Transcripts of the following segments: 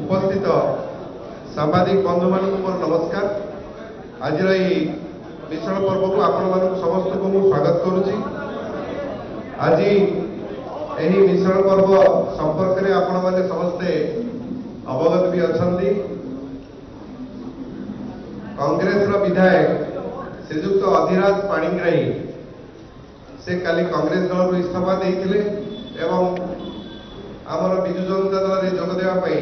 उपस्थित सांबादिक बंधु मान मोर नमस्कार। आज मिश्रण पर्व को आपण समस्त को स्वागत करुच्ची। आज यही मिश्रण पर्व संपर्क में आपण मैंने समस्ते अवगत भी अच्छा। कांग्रेस विधायक श्रीजुक्त अधिराज पाणिग्राही से काली कांग्रेस दल इस्तीफा देते एवं आमर विजु जनता दल में जोगदेवाई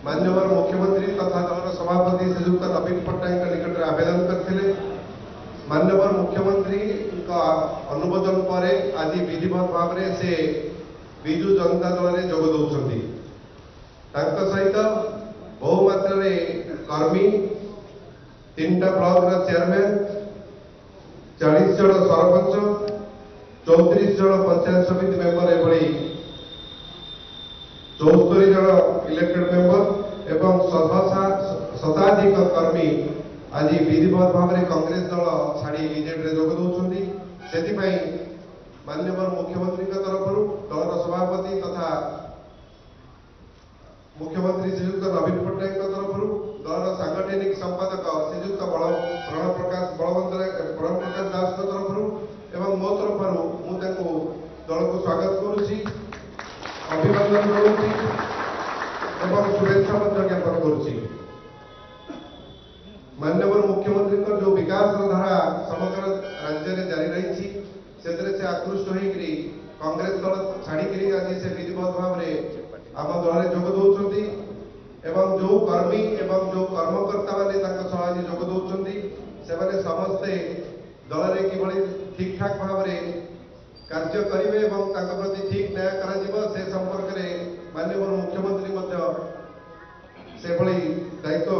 माननीय मुख्यमंत्री तथा दल सभापति श्रीजुक्त नवीन पट्टनायक निकट में आवेदन करते। माननीय मुख्यमंत्री अनुमोदन पर आज विधिवत भाव में से विजु जनता दल में जोग दौरान सहित बहु मात्रा कर्मी 3टा ब्लॉक चेयरमैन 40 जन सरपंच 34 जन पंचायत समिति मेंबर एभली 74 जन इलेक्टेड मेंबर एवं शताधिक कर्मी आज विधिवत भाव में कांग्रेस दल छाड़ी बीजेपी जोग दौरान। से माननीय मुख्यमंत्री तरफ दल सभापति तथा मुख्यमंत्री श्रीजुक्त नवीन पट्टनायक तरफ दल सांगठनिक संपादक श्रीजुक्त प्रण प्रकाश दास तरफ एवं मो तरफ मुझे दल को स्वागत करुच्ची, अभिनंदन करुच्ची एवं शुभेच्छा ज्ञापन करुच्ची। माननीय मुख्यमंत्री जो विकास धारा समग्र राज्य में जारी रही से आकृष्ट होकर कांग्रेस दल छाड़ी आज से विधिवत भाव में आम दल जोग दौरान एवं जो कर्मी एवं जो कर्मकर्ता मैंने आज जोग दौरान से समस्ते दल में कि ठीक ठाक भाव में कार्य करेंगे और प्रति ठीक न्याय कर संपर्क में माननीय मुख्यमंत्री से दायित्व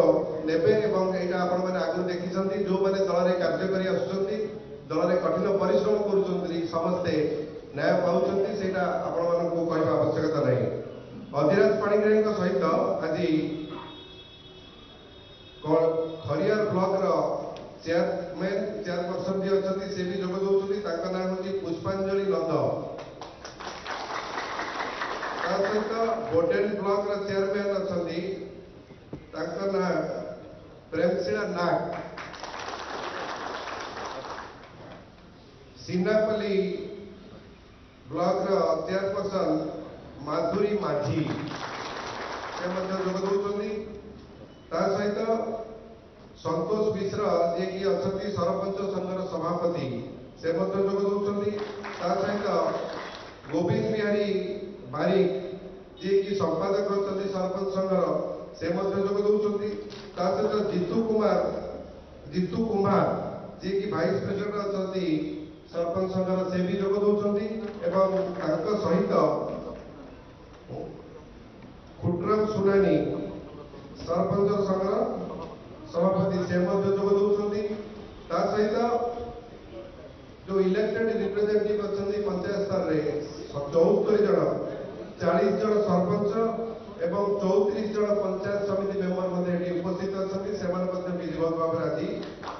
नेबे एवं यहाँ आपण मैंने आगु देखी जो मैंने दल में कार्य कर दल में कठिन परिश्रम कर समस्ते न्याय पाँच से कहना आवश्यकता नहीं। अधिराज पाणिग्राही सहित आज खरियार ब्लॉक चेयरपर्सन जी अच्छा से भी जोग दौरान ना हूँ पुष्पांजलि नंद सहित बोडेन ब्लॉक चेयरमैन अच्छा ना प्रेमशिला नाग सिन्नापल्ली ब्लॉक चेयरपर्सन माधुरी माझी से जोग दौरान सहित संतोष मिश्र जी कि अच्छा सरपंच संघर सभापति से जोग दौरान सहित गोविंद बिहारी बारिक जी कि संपादक अच्छा सरपंच संघर से जोग दौरान सहित जीतू कुमार जी कि भाइस प्रेसिडेंट अच्छा सरपंच संघर से भी जोग दौरान सहित खुटराम सुनानी सरपंच संघर सभापति से जोग दौरान सहित जो इलेक्टेड रिप्रेजेंटेटिव अच्छा पंचायत स्तर में 74 जन 40 जन सरपंच एवं 34 जन पंचायत समिति मेंबर उपस्थित अच्छा विधिवत भाव में आज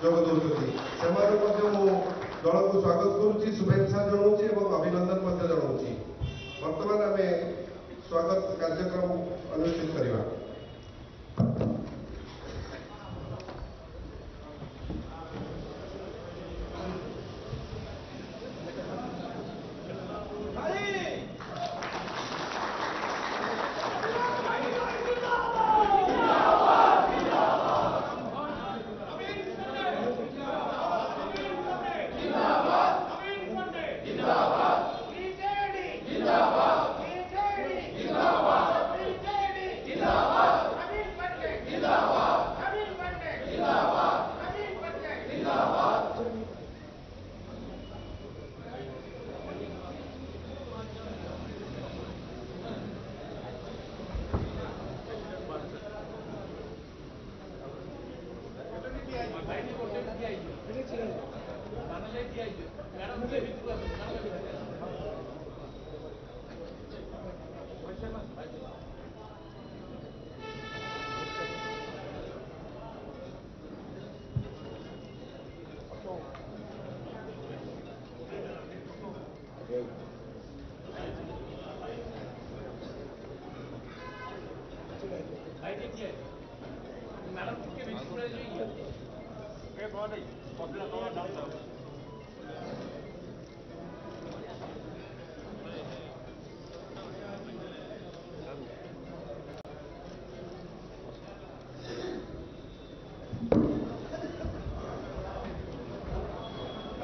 जोग दौरान दल को स्वागत करुच्ची, शुभेच्छा जनाऊँगी और अभिनंदन जनाऊँगी। बर्तमान आम स्वागत कार्यक्रम अनुष्ठित करवा।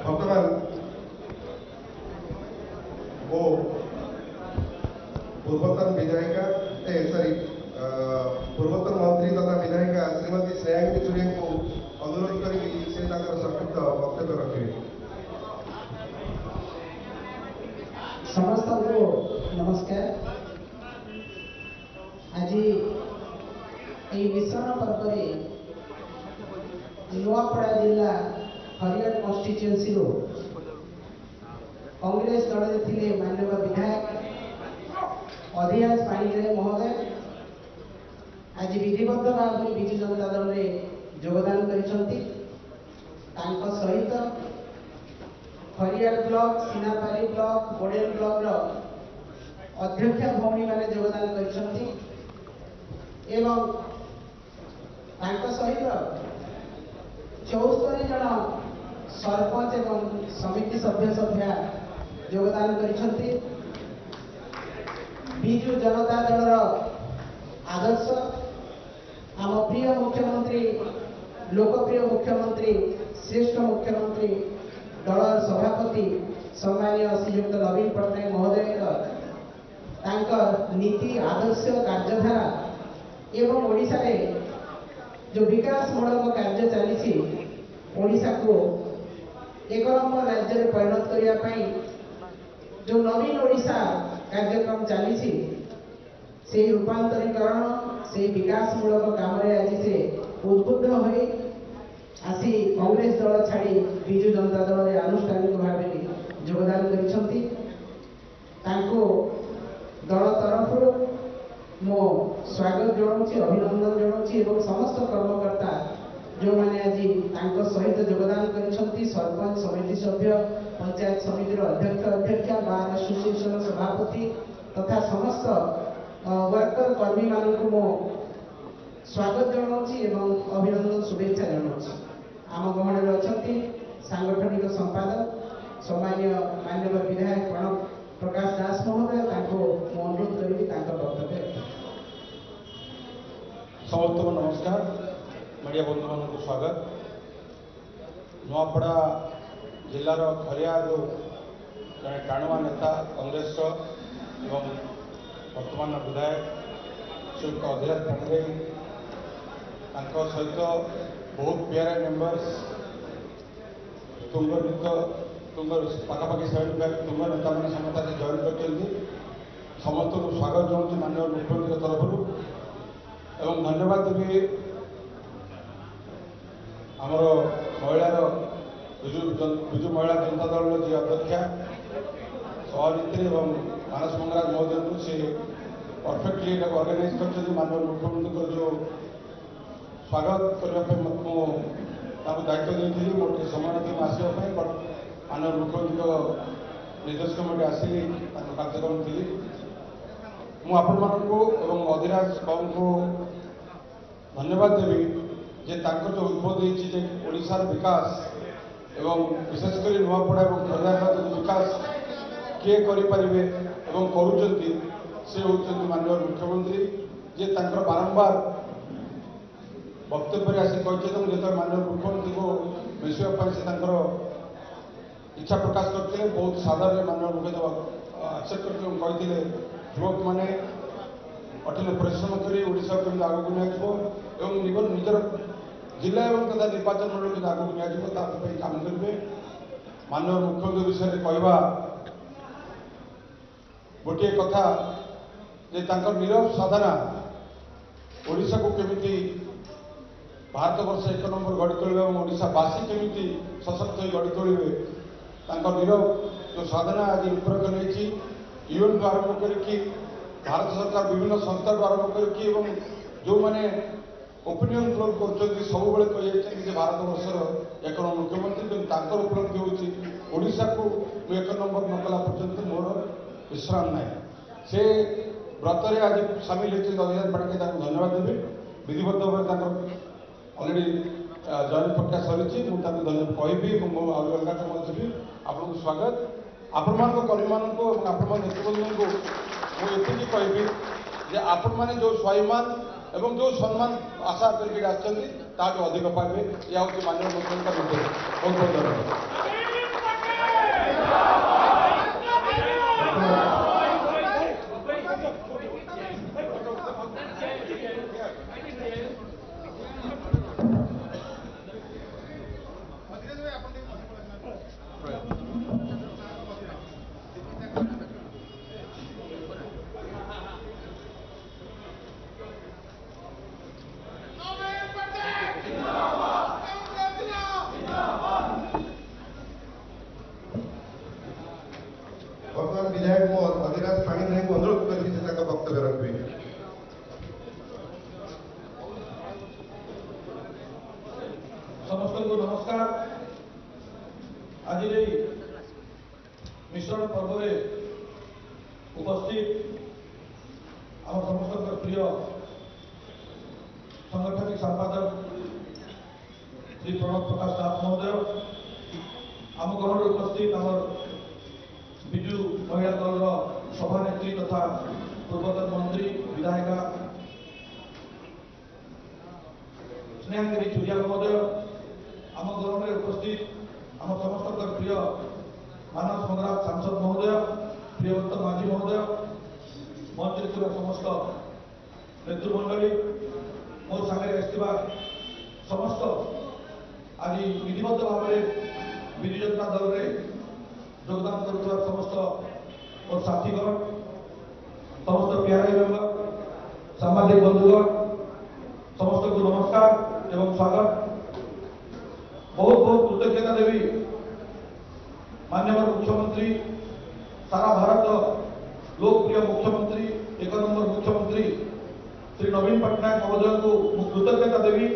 বর্তমান ও पूर्वतन विधायिका सॉरी पूर्वतन मंत्री तथा विधायिका श्रीमती श्रेयांगी चुरिया को अनुरोध करी से संक्षिप्त वक्तव्य रखे। समस्त को नमस्कार। आज मिशन पर्व नुआपड़ा जिला हरियाण कन्स्टिट्युएंसी कांग्रेस दल थे माननीय विधायक अधिराज पाणिग्राही महोदय आज विधिबद्ध भाव विजु जनता दल में योगदान करिसंती। तांको सहित हरियाण block Sinapali block Boden block अध्यक्ष भौणी मैंने योगदान करिसंती एवं तांको सहित 74 जन सरपंच एवं समिति सभ्या योगदान करिसंती। विजु जनता दल आदर्श आम प्रिय मुख्यमंत्री लोकप्रिय मुख्यमंत्री श्रेष्ठ मुख्यमंत्री दल सभापति सम्मानीय श्रीयुक्त नवीन पट्टनायक महोदय नीति आदर्श कार्यधारा एवं ओडिशा रे जो विकासमूलक कार्य चली ओडिशा को एक नंबर राज्य में परिणत करने जो नवीन ओडिशा कार्यक्रम चली से रूपांतरीकरण से विकासमूलक काम आज से उद्बुद्ध हो आसी कांग्रेस दल छाड़ी विजु जनता दल में आनुष्ठानिक भाव योगदान करिसंती। दल तरफ मो स्वागत जनाऊँगी अभिनंदन जनाऊँगी एवं समस्त कर्मकर्ता जो मैंने आज सहित योगदान करिसंती सरपंच समिति सभ्य पंचायत समिति अध्यक्ष बार एसोसिएशन सभापति तथा समस्त वर्कर कर्मी मानक मो स्वागत जनाऊँगी एवं अभिनंदन शुभेच्छा जनाऊँगी। आम गहण अच्छा सांगठनिक संपादक सम्मानीय माननीय विधायक प्रणव प्रकाश दास महोदय अनुरोध करी वक्तव्य। समस्त को नमस्कार। मीडिया बंधु मान स्वागत। नुआपड़ा जिलार खरियार जड़े टाणुआ नेता कांग्रेस एवं वर्तमान विधायक श्रीयुक्त अधिराज पाणिग्राही सहित बहुत प्यारे मेम्बर्स तुंग पाखापाखि 75 तुंग नेता मैंने समस्त आज जॉइन कर समस्त को स्वागत जनाऊँ माननीय मुख्यमंत्री तरफ एवं धन्यवाद देवी आमर महिलार विजु महिला जनता दल जी अध्यक्षा सभानेत्री एवं मानस मंगराज महोदय को सी परफेक्टली ऑर्गेनाइज कर माननीय मुख्यमंत्री जो स्वागत करने मुझे दायित्व देती मोटे समय नहीं आसवाई बट माननीय मुख्यमंत्री निर्देश कमिटी आसिली कार्यक्रम थी मुझे अधिराज बाबू को धन्यवाद देवी जे तांकर जो उद्बोध होती ओडिशार विकास एवं विशेषकर नुआपड़ा और खरियार विकास किए करें एवं करुँचे से होती माननीय मुख्यमंत्री जे तांकर बारंबार वक्तव्य आसी कहते जो माननीय मुख्यमंत्री को मिसापी से इच्छा प्रकाश करते बहुत साधारण माननीय मुख्यमंत्री एक्सेप्ट करते युवक मैंने कठिन परिश्रम कर ओडिशा को आगे निजर जिला और तथा निर्वाचन मंडल के आगे निजी काम करेंगे। माननीय मुख्यमंत्री विषय कहवा गोटे कथा जे नीरव साधना ओडिशा को केमिति भारत वर्ष 1 नंबर गढ़ी तोड़े और ओडिशावासी केमिति सशक्त गढ़ी तोड़े नीरव जो साधना आज रूपरेख नहीं यूएन को आरंभ करके भारत सरकार विभिन्न संस्था आरंभ करके जो मैंने ओपिनियन पोल कर सब कही भारत वर्षर 1 नंबर मुख्यमंत्री किंतु उपलब्धि होशा को 1 नंबर न कला पर्यंत मोर विश्राम ना से व्रत आज सामिल होती अधिराज पाणिग्राही धन्यवाद देवी विधिवत भाव अलरेडी जॉइन प्रक्रिया सरी मुझे कहि अलग कम जी आपको स्वागत आपण कर्मी मानक आपण नेतृबंधु को मुझे कहि जे आपण मैंने जो स्वाभिमान एवं जो सम्मान आशा करके आसो अधिक पाइबे यह हूँ माननीय मुख्यमंत्री निर्देश। बहुत बहुत धन्यवाद। वर्तमान विधायक मो अधिराज पाणिग्राही को अनुरोध कर वक्तव्य रखबे। समस्त को नमस्कार। आज मिश्रण पर्व में उपस्थित आम समस्त प्रिय सांगठनिक संपादक श्री प्रणव प्रकाश दास महोदय, आम गृह उपस्थित आम विजु महिला दल सभानेत्री तथा पूर्वतन मंत्री विधायिका स्नेहांगिनी चुरिया महोदय, आम गृह में उपस्थित आम समस्त प्रिय मानव संग्राम सांसद महोदय, प्रियवंत माझी महोदय, मंत्री समस्त नेतृमंडली, मो सागर आसवा समस्त आज विधिवत भाव में विजु जनता दल में योगदान कर समस्त और साथीगण, समस्त प्यारे मेम्बर, सामाजिक बंधुगण, समस्त को नमस्कार एवं स्वागत। बहुत बहुत कृतज्ञता देवी माननीय मुख्यमंत्री, सारा भारत लोकप्रिय मुख्यमंत्री, एक नंबर मुख्यमंत्री श्री नवीन पट्टनायक महोदय को कृतज्ञता देवी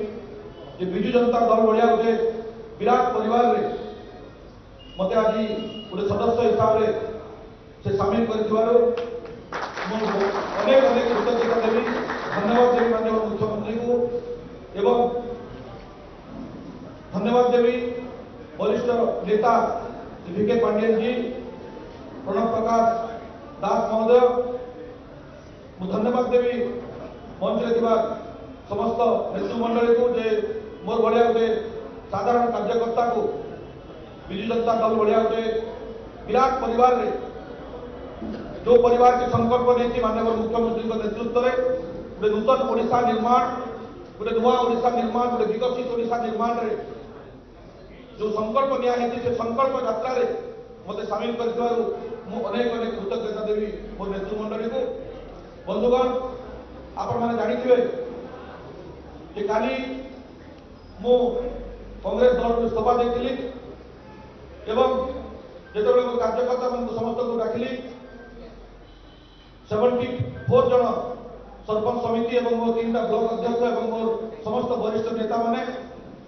जे विजु जनता दल भाया गोटे विराट परिवार रे मत आज गोटे सदस्य हिसाब से सामिल कर अनेक अनेक कृतज्ञता देवी, धन्यवाद देवी माननीय मुख्यमंत्री को एवं धन्यवाद देवी वरिष्ठ नेता वीके पांडियन जी, प्रणव प्रकाश दास महोदय, धन्यवाद देवी मंच में समस्त नेतृमंडली को जे मोर भाया गोटे साधारण कार्यकर्ता को विजु जनता दल भाया गोटे विराट परिवार रे जो परिवार की संकल्प नहीं माननीय मुख्यमंत्री नेतृत्व में गोटे नूतन ओडिशा निर्माण, गोटे नुआ ओडिशा निर्माण, गोटे विकसित ओडिशा निर्माण रे जो संकल्प नियाई से संकल्प यात्रा रे मते सामिल कर अनेक अनेक कृतज्ञता देवी मोर नेतृमंडली को। बंधुगण, आपण मैंने जानी कि काली मु कांग्रेस दल को इस्तीफा देती एवं जो कार्यकर्ता समस्त को डाकिली 74 जन सरपंच समिति और मोर 3टा ब्लॉक अध्यक्ष और मोर समस्त वरिष्ठ नेता मैंने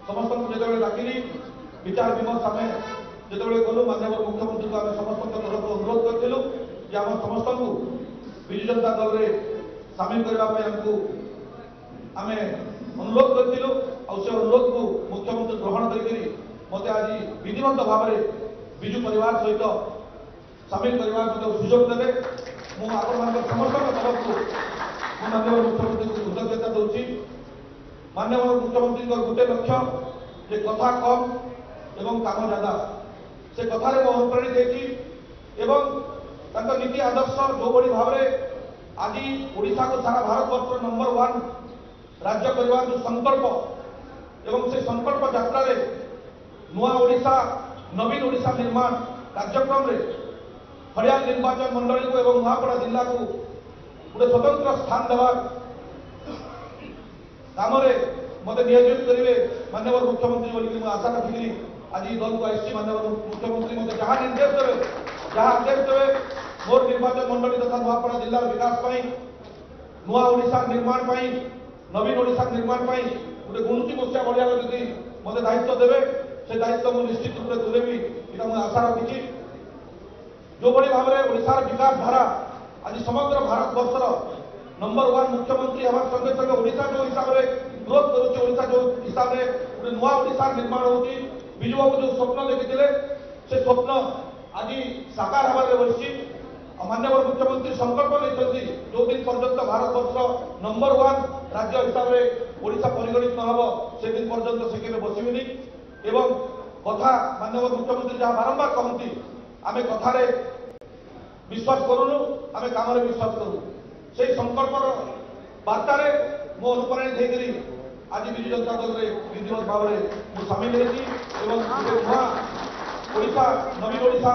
समस्त को जो डाकिली विचार विमर्श आम जो गलु माननीय मुख्यमंत्री को आम समस्त तरफ अनुरोध करूँ कि आम समस्त को विजु जनता दल में सामिल करने आम अनुरोध करूँ और से अनुरोध को मुख्यमंत्री ग्रहण कर मत आज विधिवत भाव में विजु परिवार सहित सामिल करने सुजोग देवे। मुझे समस्त तरफ को माननीय मुख्यमंत्री को कृतज्ञता दूसरी। माननीय मुख्यमंत्री गोटे लक्ष्य जे कथा कम एवं काम ज्यादा, से कथार अनुप्राणित एवं नीति आदर्श जो भाई भाव में आज ओडिशा को सारा भारत वर्ष नंबर 1 राज्य करने जो संकल्प एवं से संकल्प यात्रा रे नुआ ओडिशा नवीन ओडिशा निर्माण कार्यक्रम रे हरियाणा निर्वाचन मंडली को एवं नुआपड़ा जिला को गोटे स्वतंत्र स्थान देवा काम मत नियोजित करेंगे माननीय मुख्यमंत्री बोलिकी आशा रखी आज दल को आई माननीय मुख्यमंत्री मत जहाँ निर्देश देवे मोर निर्वाचन मंडली तथा नुआपड़ा जिलार विकास नुआ ओडिशा निर्माण नवीन ओडिशा निर्माण गोटे गुणुची मोर्चा भाया यदि मत दायित्व देवे से दायित्व मुझे निश्चित रूप से तुलेबी यहाँ मुझे आशा रखी। जो भाई भाव में ओडिशार विकास धारा आज समग्र भारत वर्षर नंबर 1 मुख्यमंत्री हमारे संगे संगे ओडिशा जो हिसाब से ग्रोथ करुचे ओडिशा जो हिसाब से गोटे नुआ ओडिशा निर्माण होची विजु बाबू जो स्वप्न देखिथिले से स्वप्न आज साकार हबारे बसची माननीय मुख्यमंत्री संकल्प लेते जो दिन पर्यंत भारत वर्ष नंबर 1 राज्य हिसाब से ओडिशा परिगणित न हो से दिन पर्यंत से केबे बसिबेनी एवं कथा माननीय मुख्यमंत्री जहाँ बारंबार कहती आम कथार विश्वास करूनु आम काम विश्वास करूँ से संकल्पर बार्तार मो अनुप्राणित होकर आज विजु जनता दल में विधिवत भाव में सामिल होगा ओडिशा नवीन ओडिशा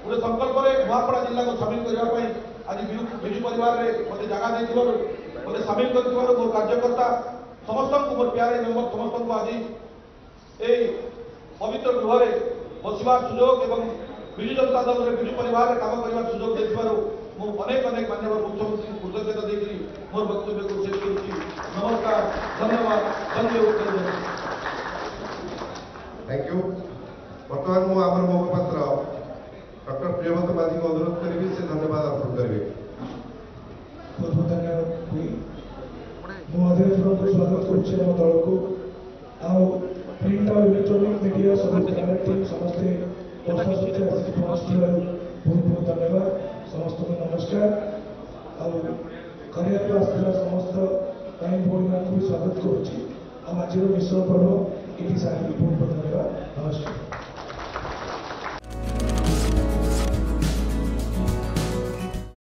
गोटे संकल्प नुआपड़ा जिला को सामिल करने आज विजु परिवार में मत जगह दे मत सामिल कर मोर कार्यकर्ता समस्त को मोर प्यारे मेम्बर समस्त को आज ये पवित्र गृह बसवार सुजोग एवं विजु जनता दल में विजु परिवार काम करने सुजोग देखिबार मु अनेक अनेक माननीय मुख्यमंत्री कृतज्ञता देकर मोर वक्तव्य को शेष करुच्ची नमस्कार धन्यवाद धन्यवाद थैंक यू बर्तमान मु आमर मुखपात्र डॉक्टर प्रियव्रत माझी को अनुरोध करी से धन्यवाद अर्पण करेंगे बहुत बहुत धन्यवाद मुझे स्वागत कर दल को आओ प्रिंट और इलेक्ट्रॉनिक मीडिया सब टीम समस्ते बहुत बहुत धन्यवाद समस्त को नमस्कार आर्या समस्त भाई भाई भी स्वागत करुच्ची आज विश्व पर्व ये बहुत बहुत धन्यवाद नमस्कार।